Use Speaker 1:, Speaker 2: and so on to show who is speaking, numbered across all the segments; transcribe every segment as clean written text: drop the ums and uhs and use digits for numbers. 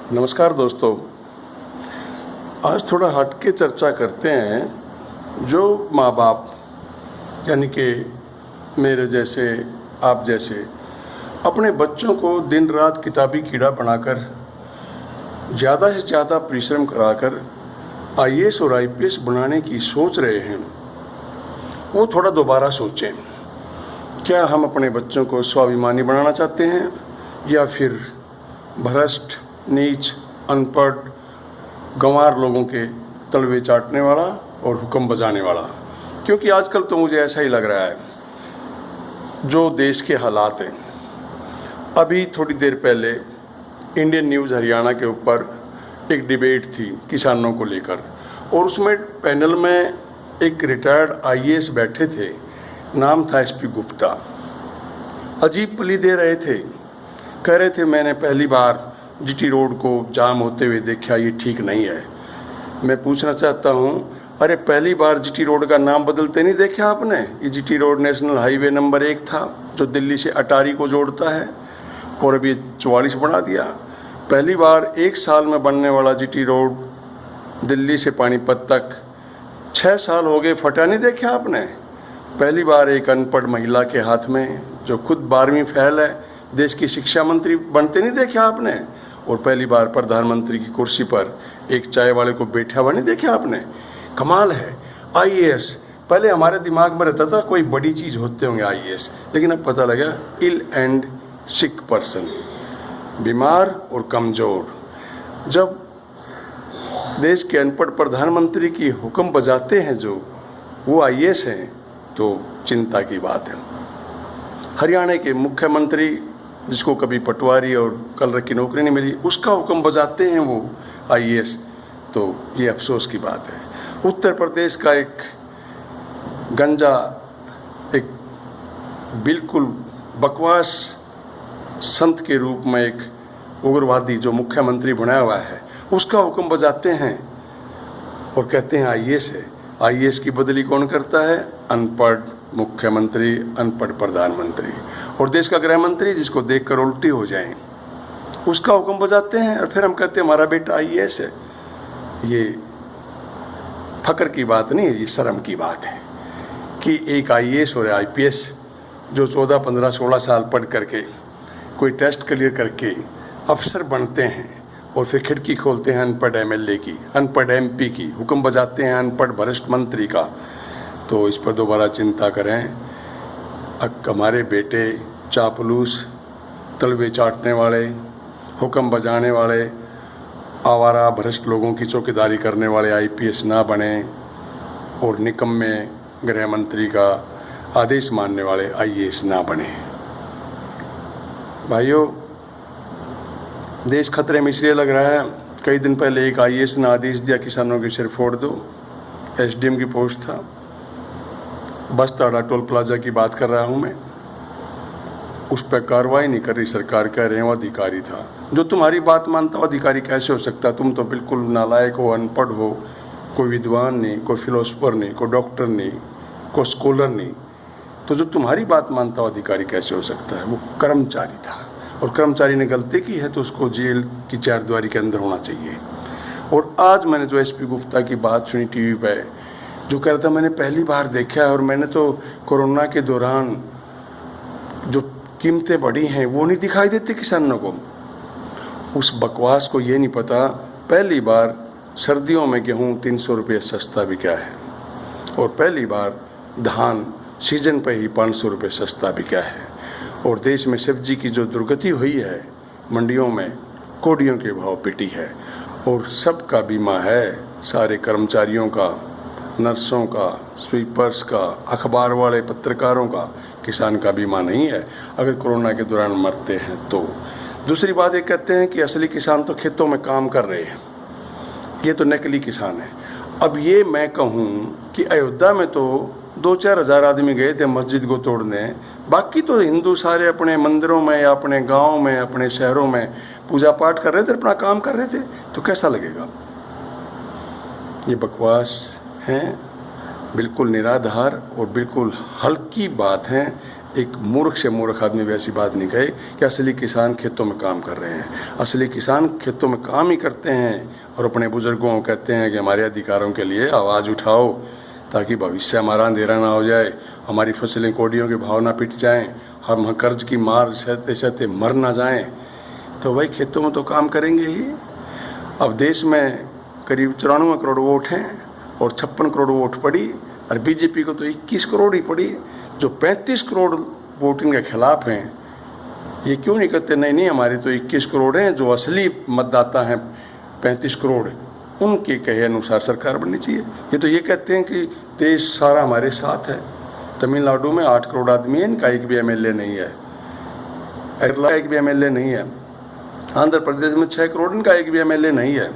Speaker 1: नमस्कार दोस्तों। आज थोड़ा हट के चर्चा करते हैं। जो माँ बाप यानी कि मेरे जैसे, आप जैसे, अपने बच्चों को दिन रात किताबी कीड़ा बनाकर ज़्यादा से ज़्यादा परिश्रम कराकर आईएएस और आईपीएस बनाने की सोच रहे हैं, वो थोड़ा दोबारा सोचें। क्या हम अपने बच्चों को स्वाभिमानी बनाना चाहते हैं या फिर भ्रष्ट, नीच, अनपढ़, गंवार लोगों के तलवे चाटने वाला और हुक्म बजाने वाला? क्योंकि आजकल तो मुझे ऐसा ही लग रहा है, जो देश के हालात हैं। अभी थोड़ी देर पहले इंडियन न्यूज़ हरियाणा के ऊपर एक डिबेट थी किसानों को लेकर, और उसमें पैनल में एक रिटायर्ड आईएएस बैठे थे, नाम था एसपी गुप्ता। अजीब पली दे रहे थे, कह रहे थे मैंने पहली बार जीटी रोड को जाम होते हुए देखा, ये ठीक नहीं है। मैं पूछना चाहता हूँ, अरे पहली बार जीटी रोड का नाम बदलते नहीं देखा आपने? ये GT road national highway number 1 था, जो दिल्ली से अटारी को जोड़ता है, और अभी 44 बना दिया। पहली बार 1 साल में बनने वाला जीटी रोड दिल्ली से पानीपत तक 6 साल हो गए, फटा नहीं देखा आपने? पहली बार एक अनपढ़ महिला के हाथ में, जो खुद 12वीं फेल है, देश की शिक्षा मंत्री बनते नहीं देखा आपने? और पहली बार प्रधानमंत्री की कुर्सी पर एक चाय वाले को बैठा हुआ नहीं देखा आपने? कमाल है। आईएएस पहले हमारे दिमाग में रहता था कोई बड़ी चीज़ होते होंगे आईएएस, लेकिन अब पता लगा इल एंड सिक पर्सन, बीमार और कमज़ोर। जब देश के अनपढ़ प्रधानमंत्री की हुक्म बजाते हैं जो, वो आईएएस हैं, तो चिंता की बात है। हरियाणा के मुख्यमंत्री, जिसको कभी पटवारी और कलर की नौकरी नहीं मिली, उसका हुक्म बजाते हैं वो आईएएस, तो ये अफसोस की बात है। उत्तर प्रदेश का एक गंजा, एक बिल्कुल बकवास संत के रूप में एक उग्रवादी जो मुख्यमंत्री बनाया हुआ है, उसका हुक्म बजाते हैं और कहते हैं आईएएस है। आईएएस की बदली कौन करता है? अनपढ़ मुख्यमंत्री, अनपढ़ प्रधानमंत्री, और देश का गृह मंत्री, जिसको देखकर उल्टी हो जाए, उसका हुक्म बजाते हैं। और फिर हम कहते हैं हमारा बेटा आईएएस है। ये फक्र की बात नहीं है, ये शर्म की बात है कि एक आईएएस और आईपीएस जो 14, 15, 16 साल पढ़ करके कोई टेस्ट क्लियर करके अफसर बनते हैं, और फिर खिड़की खोलते हैं अनपढ़ एमएलए की, अनपढ़ एमपी की, हुक्म बजाते हैं अनपढ़ भ्रष्ट मंत्री का। तो इस पर दोबारा चिंता करें। हमारे बेटे चापलूस, तलवे चाटने वाले, हुक्म बजाने वाले, आवारा भ्रष्ट लोगों की चौकीदारी करने वाले आईपीएस ना बने, और निकम्मे गृह मंत्री का आदेश मानने वाले आईएएस ना बने। भाइयों, देश खतरे में इसलिए लग रहा है, कई दिन पहले एक आईएएस ने आदेश दिया किसानों के सिर फोड़ दो। एसडीएम की पोस्ट था, बस्ताड़ा टोल प्लाजा की बात कर रहा हूँ मैं। उस पर कार्रवाई नहीं कर रही सरकार, कह रहे हैं वो अधिकारी था। जो तुम्हारी बात मानता हो अधिकारी कैसे हो सकता? तुम तो बिल्कुल नालायक हो, अनपढ़ हो, कोई विद्वान नहीं, कोई फिलोसफर नहीं, कोई डॉक्टर नहीं, कोई स्कॉलर नहीं। तो जो तुम्हारी बात मानता हो अधिकारी कैसे हो सकता है? वो कर्मचारी था, और कर्मचारी ने गलती की है तो उसको जेल की चारदीवारी के अंदर होना चाहिए। और आज मैंने जो एसपी गुप्ता की बात सुनी टीवी पे, जो कह रहा था मैंने पहली बार देखा है, और मैंने तो कोरोना के दौरान जो कीमतें बढ़ी हैं वो नहीं दिखाई देती किसानों को। उस बकवास को ये नहीं पता, पहली बार सर्दियों में गेहूँ 300 रुपये सस्ता बिका है, और पहली बार धान सीजन पे ही 500 रुपये सस्ता बिका है। और देश में सब्जी की जो दुर्गति हुई है, मंडियों में कोडियों के भाव पिटी है, और सबका बीमा है, सारे कर्मचारियों का, नर्सों का, स्वीपर्स का, अखबार वाले पत्रकारों का। किसान का बीमा नहीं है अगर कोरोना के दौरान मरते हैं तो। दूसरी बात ये कहते हैं कि असली किसान तो खेतों में काम कर रहे हैं, ये तो नकली किसान है। अब ये मैं कहूँ कि अयोध्या में तो 2-4 हज़ार आदमी गए थे मस्जिद को तोड़ने, बाकी तो हिंदू सारे अपने मंदिरों में या अपने गाँव में, अपने शहरों में पूजा पाठ कर रहे थे, अपना काम कर रहे थे। तो कैसा लगेगा? ये बकवास हैं, बिल्कुल निराधार और बिल्कुल हल्की बात है। एक मूर्ख से मूर्ख आदमी भी ऐसी बात नहीं कहे कि असली किसान खेतों में काम कर रहे हैं। असली किसान खेतों में काम ही करते हैं और अपने बुजुर्गों को कहते हैं कि हमारे अधिकारों के लिए आवाज़ उठाओ, ताकि भविष्य हमारा अंधेरा ना हो जाए, हमारी फसलें कोडियों के भाव ना पिट जाएं, हम कर्ज की मार सहते सहते मर ना जाएं। तो भाई खेतों में तो काम करेंगे ही। अब देश में करीब 94 करोड़ वोट हैं और 56 करोड़ वोट पड़ी, और बीजेपी को तो 21 करोड़ ही पड़ी। जो 35 करोड़ वोट इनके खिलाफ हैं, ये क्यों नहीं कहते नहीं नहीं हमारे तो 21 करोड़ हैं, जो असली मतदाता हैं 35 करोड़, उनके कहे अनुसार सरकार बननी चाहिए। ये तो ये कहते हैं कि देश सारा हमारे साथ है। तमिलनाडु में 8 करोड़ आदमी है, इनका एक भी एमएलए नहीं है, केरला एक भी एमएलए नहीं है, आंध्र प्रदेश में 6 करोड़, इनका एक भी एमएलए नहीं है,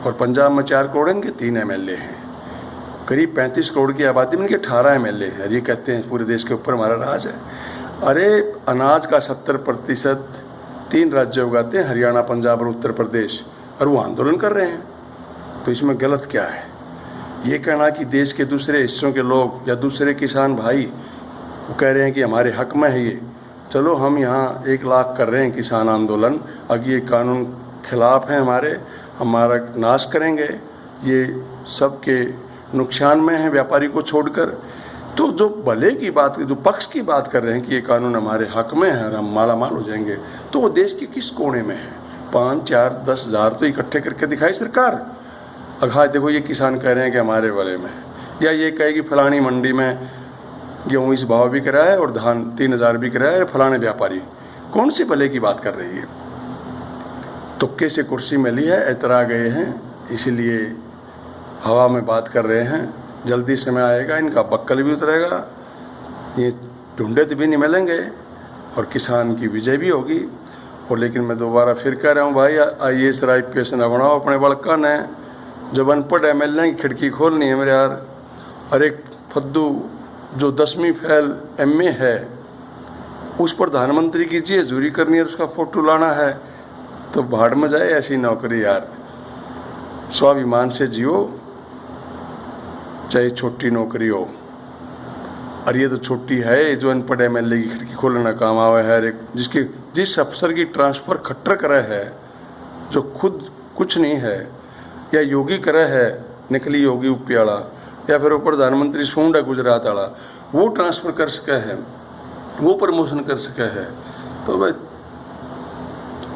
Speaker 1: और पंजाब में 4 करोड़, इनके 3 एमएलए हैं। करीब 35 करोड़ की आबादी में इनके 18 एमएलए हैं। ये कहते हैं पूरे देश के ऊपर हमारा राज है। अरे अनाज का 70% 3 राज्य उगाते हैं, हरियाणा, पंजाब और उत्तर प्रदेश, और वो आंदोलन कर रहे हैं। तो इसमें गलत क्या है? ये कहना कि देश के दूसरे हिस्सों के लोग या दूसरे किसान भाई वो कह रहे हैं कि हमारे हक में है ये, चलो हम यहाँ 1 लाख कर रहे हैं किसान आंदोलन, अगर ये कानून खिलाफ हैं हमारा नाश करेंगे, ये सबके नुकसान में है व्यापारी को छोड़कर। तो जो भले की बात, जो पक्ष की बात कर रहे हैं कि ये कानून हमारे हक में है और हम माला माल हो जाएंगे, तो वो देश के किस कोने में है? 5, 4, 10 हज़ार तो इकट्ठे करके दिखाए सरकार। अगर देखो ये किसान कह रहे हैं कि हमारे वाले में, या ये कहे कि फलानी मंडी में गेहूँ इस भाव बिक रहा है और धान 3000 बिक रहा है, फलाने व्यापारी, कौन सी भले की बात कर रही है? तुक्के से कुर्सी मिली है, इतरा गए हैं, इसीलिए हवा में बात कर रहे हैं। जल्दी समय आएगा, इनका बक्कल भी उतरेगा, ये ढूंढे तो भी नहीं मिलेंगे और किसान की विजय भी होगी। और लेकिन मैं दोबारा फिर कह रहा हूँ भाई, IAS और IPS न बनाओ अपने बड़का ने। जब अनपढ़ MLA की खिड़की खोलनी है मेरे यार, और एक फद्दू जो 10वीं फेल MA है उस प्रधानमंत्री की जी हजूरी करनी है, उसका फोटो लाना है, तो भाड़ में जाए ऐसी नौकरी यार। स्वाभिमान से जियो, चाहे छोटी नौकरी हो। और ये तो छोटी है, जो अनपढ़ MLA की खिड़की खोलना काम आवे है। एक जिस अफसर की ट्रांसफ़र खट्टर करे है, जो खुद कुछ नहीं है, या योगी करे है, निकली योगी उपी वाला, या फिर वो प्रधानमंत्री सूंड है गुजरात वाला, वो ट्रांसफ़र कर सके है, वो प्रमोशन कर सके है। तो भाई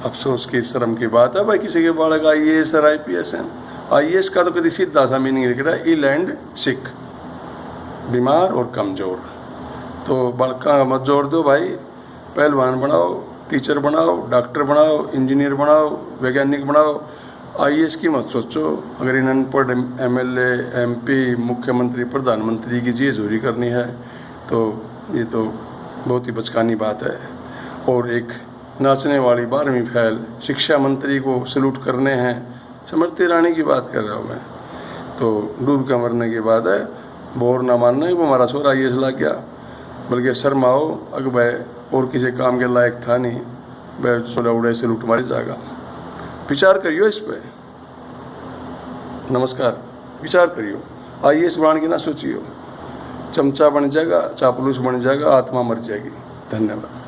Speaker 1: अफसोस की शर्म की बात है भाई, किसी के बालक IAS और IPS हैं। IAS का तो कभी सीधा सा मीनिंग लिख रहा है, इल एंड सिक, बीमार और कमज़ोर। तो बड़का मत जोर दो भाई, पहलवान बनाओ, टीचर बनाओ, डॉक्टर बनाओ, इंजीनियर बनाओ, वैज्ञानिक बनाओ। IAS की मत सोचो। अगर इन अनपढ़ MLA, MP, मुख्यमंत्री, प्रधानमंत्री की जी हजूरी करनी है तो ये तो बहुत ही बचकानी बात है। और एक नाचने वाली 12वीं फेल शिक्षा मंत्री को सलूट करने हैं, स्मृति ईरानी की बात कर रहा हूँ मैं। तो डूब के मरने की बात है, बोर ना मानना है वो हमारा छोरा IAS ला गया, बल्कि शर्माओ, अगर वह और किसी काम के लायक था नहीं, वह सोलह उड़े से लूट मारी जाएगा। विचार करियो इस पे, नमस्कार, विचार करियो। IAS बन के ना सोचियो, चमचा बन जाएगा, चापलूस बन जाएगा, आत्मा मर जाएगी। धन्यवाद।